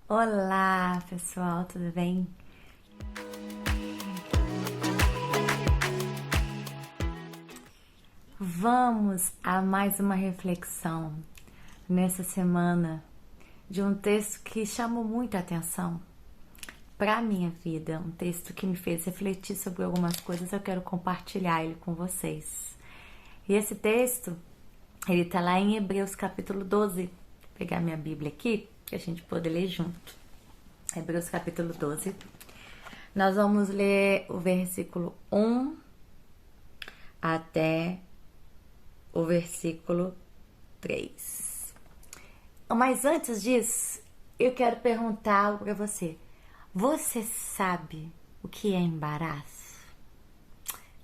Olá, pessoal, tudo bem? Vamos a mais uma reflexão nessa semana de um texto que chamou muita atenção para a minha vida, um texto que me fez refletir sobre algumas coisas. Eu quero compartilhar ele com vocês. E esse texto, ele está lá em Hebreus capítulo 12. Vou pegar minha Bíblia aqui para a gente poder ler junto. Hebreus capítulo 12. Nós vamos ler o versículo 1 até o versículo 3. Mas antes disso, eu quero perguntar algo para você. Você sabe o que é embaraço?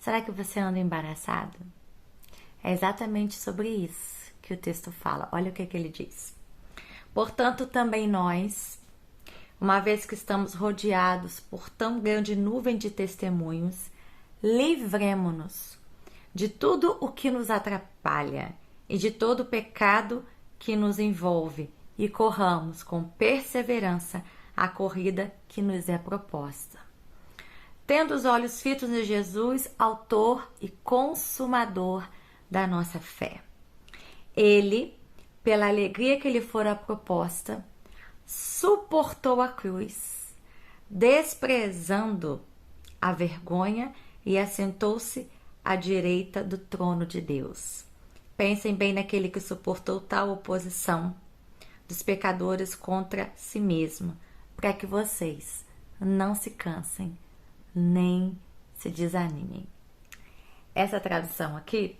Será que você anda embaraçado? É exatamente sobre isso que o texto fala. Olha o que ele diz. Portanto, também nós, uma vez que estamos rodeados por tão grande nuvem de testemunhos, livremo-nos de tudo o que nos atrapalha e de todo o pecado que nos envolve e corramos com perseverança a corrida que nos é proposta. Tendo os olhos fitos em Jesus, autor e consumador da nossa fé. Ele, pela alegria que lhe fora proposta, suportou a cruz, desprezando a vergonha e assentou-se à direita do trono de Deus. Pensem bem naquele que suportou tal oposição dos pecadores contra si mesmo, para que vocês não se cansem nem se desanimem. Essa tradução aqui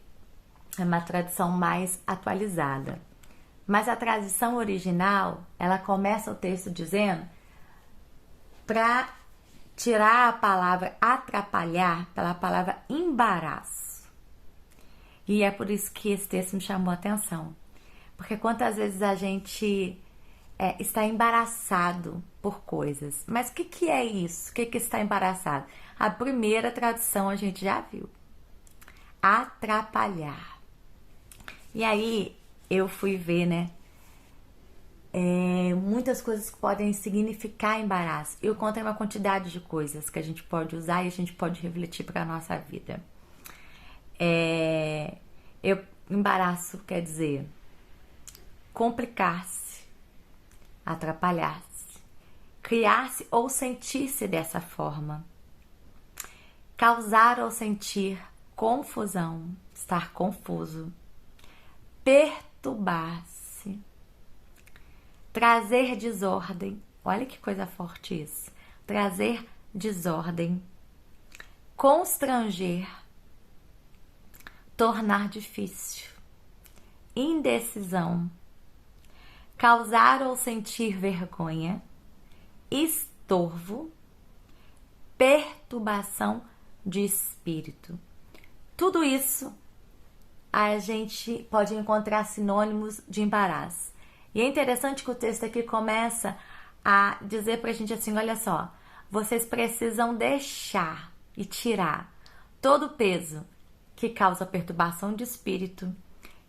é uma tradução mais atualizada, mas a tradução original, ela começa o texto dizendo para tirar a palavra atrapalhar pela palavra embaraço. E é por isso que esse texto me chamou a atenção. Porque quantas vezes a gente está embaraçado por coisas. Mas o que é isso? O que está embaraçado? A primeira tradução a gente já viu. Atrapalhar. E aí eu fui ver, né? Muitas coisas que podem significar embaraço. Eu contei uma quantidade de coisas que a gente pode usar e a gente pode refletir para a nossa vida. Embaraço quer dizer complicar-se, atrapalhar-se, criar-se ou sentir-se dessa forma, causar ou sentir confusão, estar confuso, perturbar-se, trazer desordem. Olha que coisa forte isso. Trazer desordem, constranger, tornar difícil, indecisão, causar ou sentir vergonha, estorvo, perturbação de espírito. Tudo isso a gente pode encontrar sinônimos de embaraço. E é interessante que o texto aqui começa a dizer pra gente assim, olha só, vocês precisam deixar e tirar todo o peso que causa perturbação de espírito,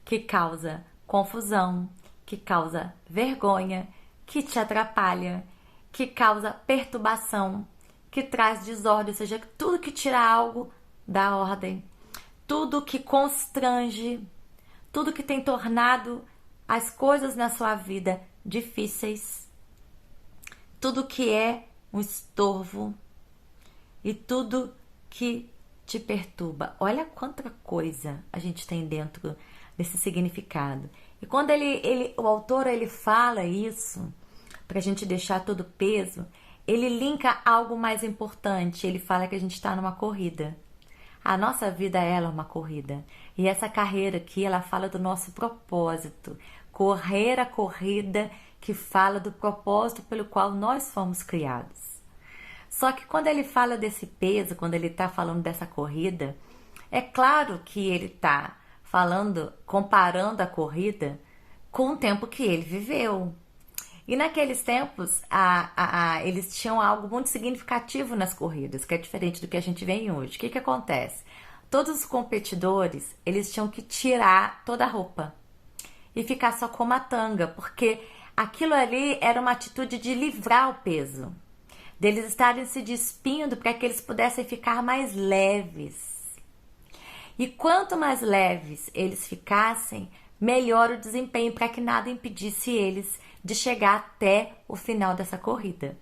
que causa confusão, que causa vergonha, que te atrapalha, que causa perturbação, que traz desordem, ou seja, tudo que tira algo da ordem, tudo que constrange, tudo que tem tornado as coisas na sua vida difíceis, tudo que é um estorvo e tudo que te perturba. Olha quanta coisa a gente tem dentro desse significado. E quando o autor fala isso, para a gente deixar todo o peso, ele linka algo mais importante. Ele fala que a gente está numa corrida. A nossa vida, ela é uma corrida. E essa carreira aqui, ela fala do nosso propósito. Correr a corrida que fala do propósito pelo qual nós fomos criados. Só que quando ele fala desse peso, quando ele está falando dessa corrida, é claro que ele está falando, comparando a corrida com o tempo que ele viveu. E naqueles tempos, eles tinham algo muito significativo nas corridas, que é diferente do que a gente vê hoje. O que acontece? Todos os competidores, eles tinham que tirar toda a roupa e ficar só com uma tanga, porque aquilo ali era uma atitude de livrar o peso, deles estarem se despindo para que eles pudessem ficar mais leves. E quanto mais leves eles ficassem, melhor o desempenho, para que nada impedisse eles de chegar até o final dessa corrida.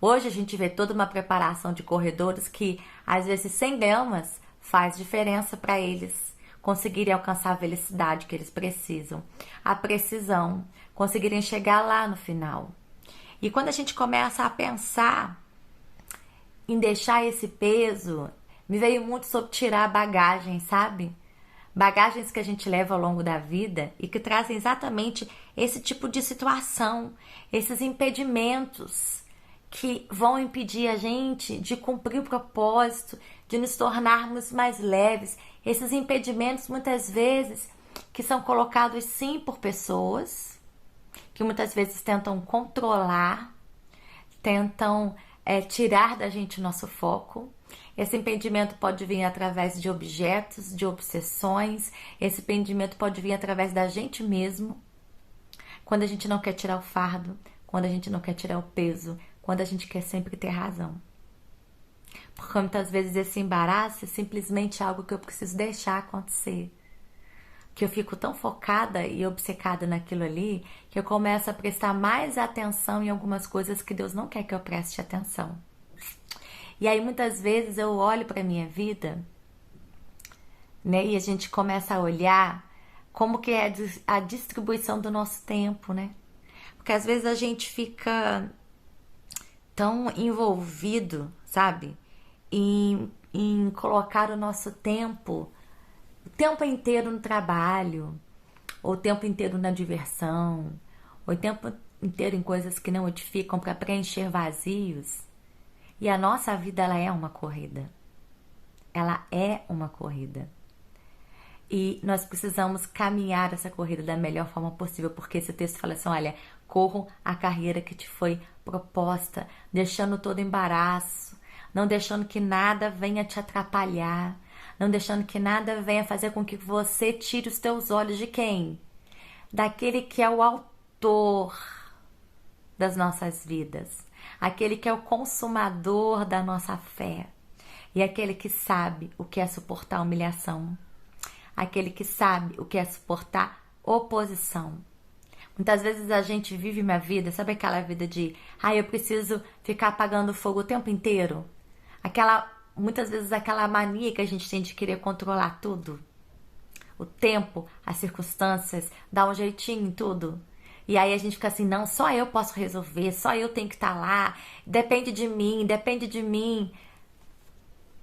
Hoje a gente vê toda uma preparação de corredores que, às vezes, 100 gramas faz diferença para eles conseguirem alcançar a velocidade que eles precisam, a precisão, conseguirem chegar lá no final. E quando a gente começa a pensar em deixar esse peso, me veio muito sobre tirar bagagens, sabe? Bagagens que a gente leva ao longo da vida e que trazem exatamente esse tipo de situação, esses impedimentos que vão impedir a gente de cumprir o propósito, de nos tornarmos mais leves. Esses impedimentos, muitas vezes, que são colocados sim por pessoas, que muitas vezes tentam controlar, tentam tirar da gente o nosso foco. Esse impedimento pode vir através de objetos, de obsessões. Esse impedimento pode vir através da gente mesmo. Quando a gente não quer tirar o fardo, quando a gente não quer tirar o peso, quando a gente quer sempre ter razão. Porque muitas vezes esse embaraço é simplesmente algo que eu preciso deixar acontecer. Que eu fico tão focada e obcecada naquilo ali, que eu começo a prestar mais atenção em algumas coisas que Deus não quer que eu preste atenção. E aí muitas vezes eu olho para a minha vida, né, e a gente começa a olhar como que é a distribuição do nosso tempo, né? Porque às vezes a gente fica tão envolvido, sabe, em colocar o nosso tempo o tempo inteiro no trabalho, ou o tempo inteiro na diversão, ou o tempo inteiro em coisas que não edificam para preencher vazios. E a nossa vida, ela é uma corrida. Ela é uma corrida. E nós precisamos caminhar essa corrida da melhor forma possível, porque esse texto fala assim, olha, corram a carreira que te foi proposta, deixando todo embaraço, não deixando que nada venha te atrapalhar, não deixando que nada venha fazer com que você tire os teus olhos de quem? Daquele que é o autor das nossas vidas, aquele que é o consumador da nossa fé, e aquele que sabe o que é suportar humilhação, aquele que sabe o que é suportar oposição. Muitas vezes a gente vive uma vida, sabe aquela vida de, eu preciso ficar apagando fogo o tempo inteiro? Muitas vezes aquela mania que a gente tem de querer controlar tudo. O tempo, as circunstâncias, dar um jeitinho em tudo. E aí a gente fica assim, não, só eu posso resolver, só eu tenho que estar lá, depende de mim, depende de mim.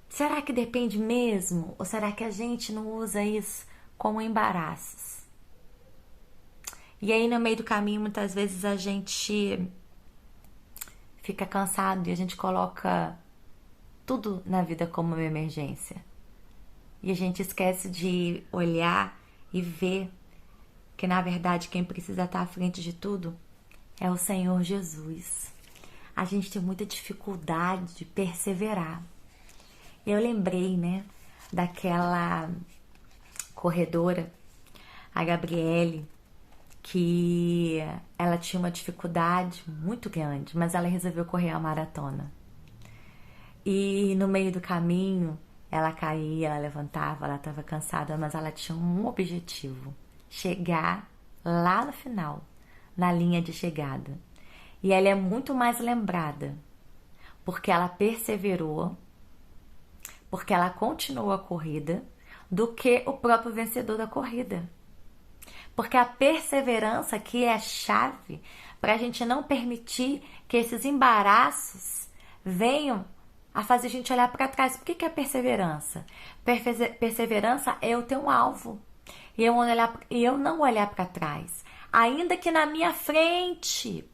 Será que depende mesmo? Ou será que a gente não usa isso como embaraços? E aí no meio do caminho, muitas vezes a gente fica cansado e a gente coloca tudo na vida como uma emergência. E a gente esquece de olhar e ver que na verdade quem precisa estar à frente de tudo é o Senhor Jesus. A gente tem muita dificuldade de perseverar. Eu lembrei, né, daquela corredora, a Gabriele, que ela tinha uma dificuldade muito grande, mas ela resolveu correr a maratona. E no meio do caminho, ela caía, ela levantava, ela estava cansada, mas ela tinha um objetivo: chegar lá no final, na linha de chegada. E ela é muito mais lembrada porque ela perseverou, porque ela continuou a corrida, do que o próprio vencedor da corrida. Porque a perseverança aqui é a chave para a gente não permitir que esses embaraços venham a fazer a gente olhar para trás. Por que é perseverança? Perseverança é eu ter um alvo e eu não olhar para trás. Ainda que na minha frente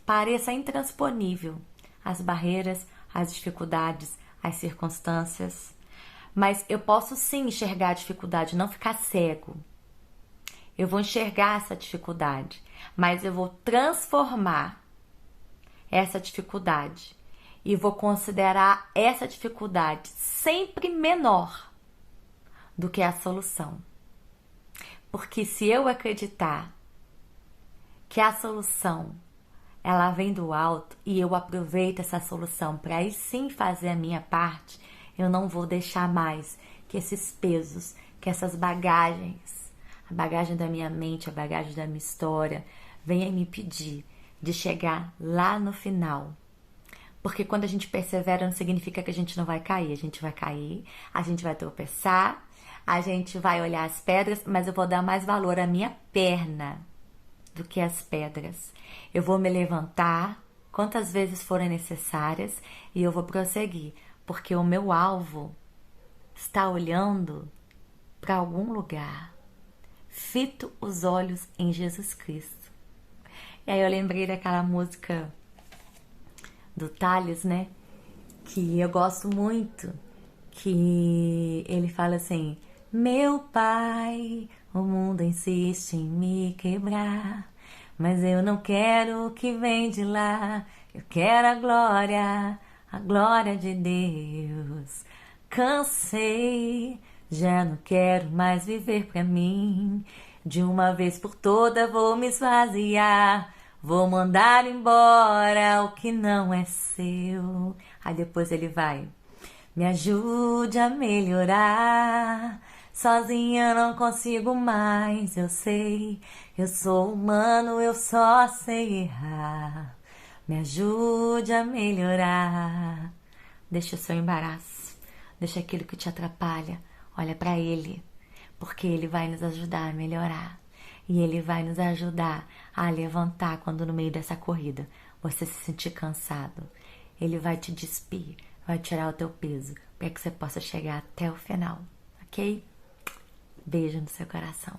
pareça intransponível as barreiras, as dificuldades, as circunstâncias. Mas eu posso sim enxergar a dificuldade, não ficar cego. Eu vou enxergar essa dificuldade, mas eu vou transformar essa dificuldade e vou considerar essa dificuldade sempre menor do que a solução. Porque se eu acreditar que a solução ela vem do alto e eu aproveito essa solução para aí sim fazer a minha parte, eu não vou deixar mais que esses pesos, que essas bagagens, a bagagem da minha mente, a bagagem da minha história, venha me impedir de chegar lá no final. Porque quando a gente persevera não significa que a gente não vai cair. A gente vai cair, a gente vai tropeçar, a gente vai olhar as pedras, mas eu vou dar mais valor à minha perna do que às pedras. Eu vou me levantar quantas vezes forem necessárias e eu vou prosseguir, porque o meu alvo está olhando para algum lugar. Fito os olhos em Jesus Cristo. E aí eu lembrei daquela música do Thales, né? Que eu gosto muito, que ele fala assim: meu pai, o mundo insiste em me quebrar, mas eu não quero o que vem de lá, eu quero a glória de Deus. Cansei, já não quero mais viver pra mim, de uma vez por toda vou me esvaziar, vou mandar embora o que não é seu. Aí depois ele vai: me ajude a melhorar, sozinha eu não consigo mais, eu sei, eu sou humano, eu só sei errar. Me ajude a melhorar. Deixa o seu embaraço, deixa aquilo que te atrapalha, olha para ele, porque ele vai nos ajudar a melhorar. E ele vai nos ajudar a levantar quando no meio dessa corrida você se sentir cansado. Ele vai te despir, vai tirar o teu peso, para que você possa chegar até o final, ok? Beijo no seu coração.